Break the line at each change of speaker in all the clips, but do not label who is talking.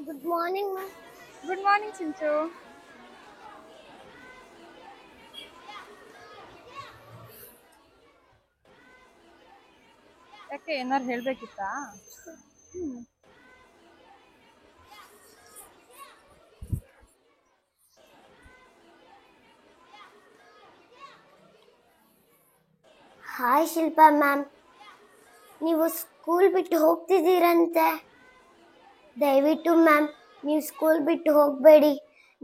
Good morning, ma'am.
Good morning Sinchu. ಯಾಕೆ ಏನಾರು ಹೇಳ್ಬೇಕಿತ್ತಾ?
ಹಾಯ್ ಶಿಲ್ಪಾ ಮ್ಯಾಮ್, ನೀವು ಸ್ಕೂಲ್ ಬಿಟ್ಟು ಹೋಗ್ತಿದ್ದೀರಂತೆ. ದಯವಿಟ್ಟು ಮ್ಯಾಮ್, ನೀವು ಸ್ಕೂಲ್ ಬಿಟ್ಟು ಹೋಗಬೇಡಿ.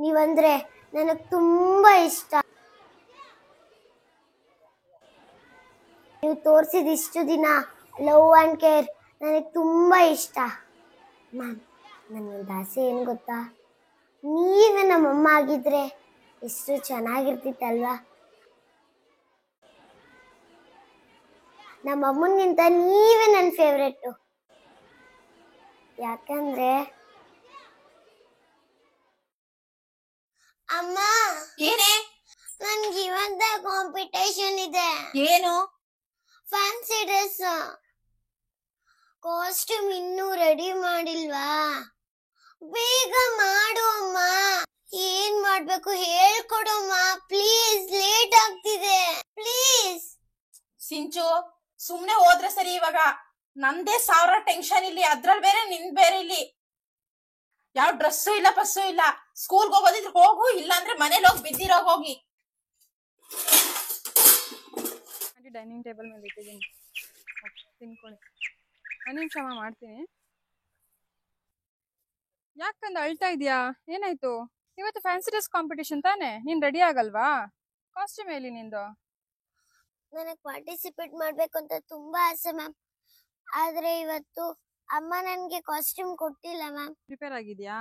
ನೀವಂದ್ರೆ ನನಗೆ ತುಂಬ ಇಷ್ಟ. ನೀವು ತೋರಿಸಿದ ಇಷ್ಟು ದಿನ ಲವ್ ಆ್ಯಂಡ್ ಕೇರ್ ನನಗೆ ತುಂಬ ಇಷ್ಟ. ಮ್ಯಾಮ್, ನನಗೊಂದು ಆಸೆ ಏನು ಗೊತ್ತಾ? ನೀವೇ ನಮ್ಮಮ್ಮ ಆಗಿದ್ರೆ ಎಷ್ಟು ಚೆನ್ನಾಗಿರ್ತಿತ್ತಲ್ವಾ? ನಮ್ಮ ಅಮ್ಮನಿಗಿಂತ ನೀವೇ ನನ್ನ ಫೇವ್ರೆಟ್ಟು. ಯಾಕಂದ್ರೆ ಅಮ್ಮ,
ಏನೇ?
ನನ್ಗೆ ಇವಾಗ ಕಾಂಪಿಟೇಷನ್ ಇದೆ.
ಏನು?
ಫ್ಯಾನ್ಸಿ ಡ್ರೆಸ್ ಕಾಸ್ಟ್ಯೂಮ್ ಇನ್ನೂ ರೆಡಿ ಮಾಡಿಲ್ವಾ? ಬೇಗ ಮಾಡು ಅಮ್ಮ. ಏನ್ ಮಾಡ್ಬೇಕು ಹೇಳ್ಕೊಡಮ್ಮ ಪ್ಲೀಸ್, ಲೇಟ್ ಆಗ್ತಿದೆ ಪ್ಲೀಸ್.
ಸಿಂಚು, ಸುಮ್ನೆ ಹೋದ್ರೆ ಸರಿ. ಇವಾಗ ನಂದೇ 1000 ಟೆನ್ಷನ್ ಇಲ್ಲಿ, ಅದ್ರಲ್ಲಿ ಬೇರೆ ನಿಂದ್ ಬೇರೆ ಇಲ್ಲಿ. ಯಾವ ಡ್ರೆಸ್ಸು ಇಲ್ಲ, ಬಸ್ಸು ಇಲ್ಲ. ಸ್ಕೂಲ್ಗೆ ಹೋಗೋದಿದ್ರೆ ಹೋಗು, ಇಲ್ಲ ಅಂದ್ರೆ ಮನೇಲಿ ಹೋಗಿ ಬಿದ್ದಿರೋ ಹೋಗಿ.
ಡೈನಿಂಗ್ ಟೇಬಲ್ ಮೇಲೆ ಇಟ್ಟಿದ್ದೀನಿ, ತಿನ್ಕೊಳ್ಳಿ. ಒಂದು ನಿಮಿಷ ಮಾಡ್ತೀನಿ. ಯಾಕಂದ ಅಳ್ತಾ ಇದೆಯಾ? ಏನಾಯ್ತು? ಇವತ್ತು ಫ್ಯಾನ್ಸಿ ಡ್ರೆಸ್ ಕಾಂಪಿಟೇಷನ್ ತಾನೆ, ನೀನ್ ರೆಡಿ ಆಗಲ್ವಾ? ಕಾಸ್ಟ್ಯೂಮ್ ಹೇಳಿ ನಿಂದು.
ನನಗೆ ಪಾರ್ಟಿಸಿಪೇಟ್ ಮಾಡ್ಬೇಕು ಅಂತ ತುಂಬಾ ಆಸೆ ಮ್ಯಾಮ್. ಆದ್ರೆ ಇವತ್ತು ಅಮ್ಮ ನನ್ಗೆ ಕಾಸ್ಟ್ಯೂಮ್ ಕೊಟ್ಟಿಲ್ಲ ಮ್ಯಾಮ್.
ಪ್ರಿಪೇರ್ ಆಗಿದ್ಯಾ?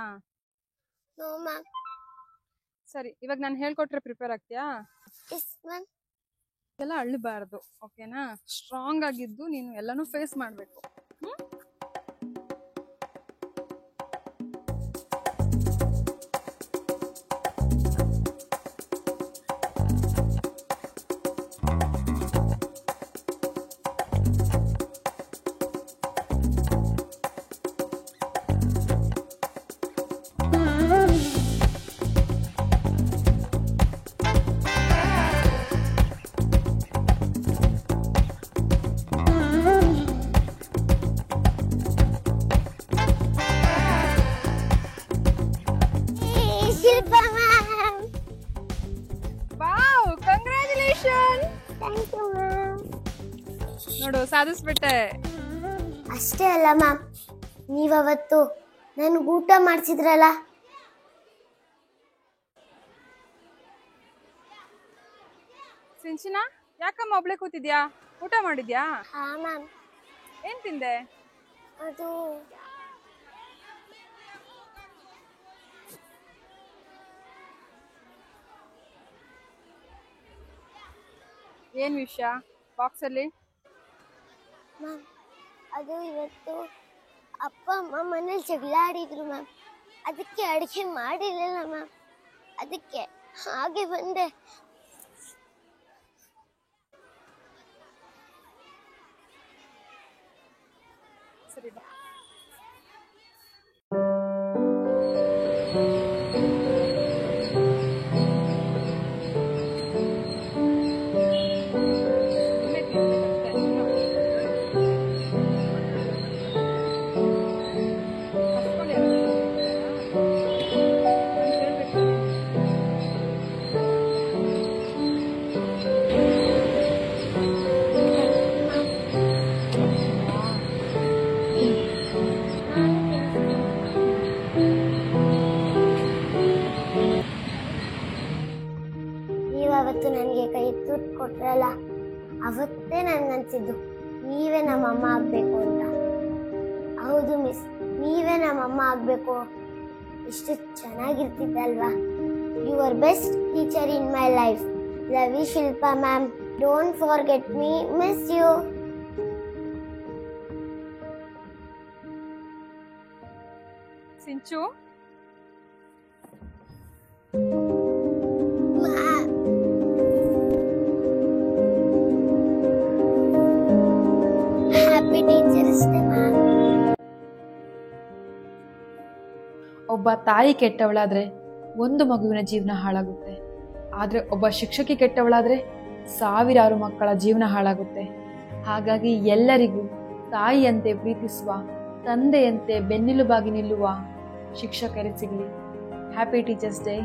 No ma'am.
ಸರಿ, ಇವಾಗ ನಾನು ಹೇಳ್ಕೊಟ್ರೆ ಪ್ರಿಪೇರ್ ಆಗ್ತೀಯಾ?
Yes ma'am.
ಎಲ್ಲ ಅಳ್ಳಬಾರ್ದು, ಓಕೆನಾ? ಸ್ಟ್ರಾಂಗ್ ಆಗಿದ್ದು ನೀನು ಎಲ್ಲಾನು ಫೇಸ್ ಮಾಡಬೇಕು.
Shilpa ma'am,
wow, congratulation.
Thank you ma'am.
ನೋಡು, ಸಾಧಿಸ್ಬಿಟ್ಟೆ.
ಅಷ್ಟೇ ಅಲ್ಲ ಮ್ಯಾಮ್, ನೀವವತ್ತು ನನ್ಗೆ ಊಟ ಮಾಡಿಸಿದ್ರಲ್ಲ,
ಸಿಂಚಿನ, ಯಾಕಮ್ಮ ಒಬ್ಳೆ ಕೂತಿದ್ಯಾ? ಊಟ ಮಾಡಿದ್ಯಾ?
ಹಾ ಮ್ಯಾಮ್.
ಏನ್ ತಿಂದೆ?
ಅದು
ಏನ್ ವಿಷಯ ಬಾಕ್ಸಲ್ಲಿ?
ಮ್ಯಾಮ್, ಅದು ಇವತ್ತು ಅಪ್ಪ ಅಮ್ಮ ಮನೇಲಿ ಜಗಳ ಆಡಿದ್ರು ಮ್ಯಾಮ್. ಅದಕ್ಕೆ ಅಡುಗೆ ಮಾಡಿರಲಿಲ್ಲ ಮ್ಯಾಮ್. ಅದಕ್ಕೆ ಹಾಗೆ ಬಂದೆ.
ಸರಿ ಬಾ.
ನೀವವತ್ತು ನನಗೆ ಕೈ ತುತ್ತು ಕೊಟ್ರಲ್ಲ, ಅವತ್ತೇ ನನ್ಗನ್ಸಿದ್ದು ನೀವೇ ನಮ್ಮಮ್ಮ ಆಗಬೇಕು ಅಂತ. ಹೌದು ಮಿಸ್, ನೀವೇ ನಮ್ಮಮ್ಮ ಆಗಬೇಕು. ಎಷ್ಟು ಚೆನ್ನಾಗಿರ್ತಿದ್ದಲ್ವಾ? You are best teacher in my life. Love you Shilpa ma'am. Don't forget me. Miss you.
Sinchu,
happy teachers day ma'am.
ಒಬ್ಬ ತಾಯಿ ಕೆಟ್ಟವಳಾದ್ರೆ ಒಂದು ಮಗುವಿನ ಜೀವನ ಹಾಳಾಗುತ್ತೆ, ಆದ್ರೆ ಒಬ್ಬ ಶಿಕ್ಷಕಿ ಕೆಟ್ಟವಳಾದ್ರೆ ಸಾವಿರಾರು ಮಕ್ಕಳ ಜೀವನ ಹಾಳಾಗುತ್ತೆ. ಹಾಗಾಗಿ ಎಲ್ಲರಿಗೂ ತಾಯಿಯಂತೆ ಪ್ರೀತಿಸುವ, ತಂದೆಯಂತೆ ಬೆನ್ನೆಲುಬಾಗಿ ನಿಲ್ಲುವ ಶಿಕ್ಷಕರೇ ಸಿಗಲಿ. Happy teachers day.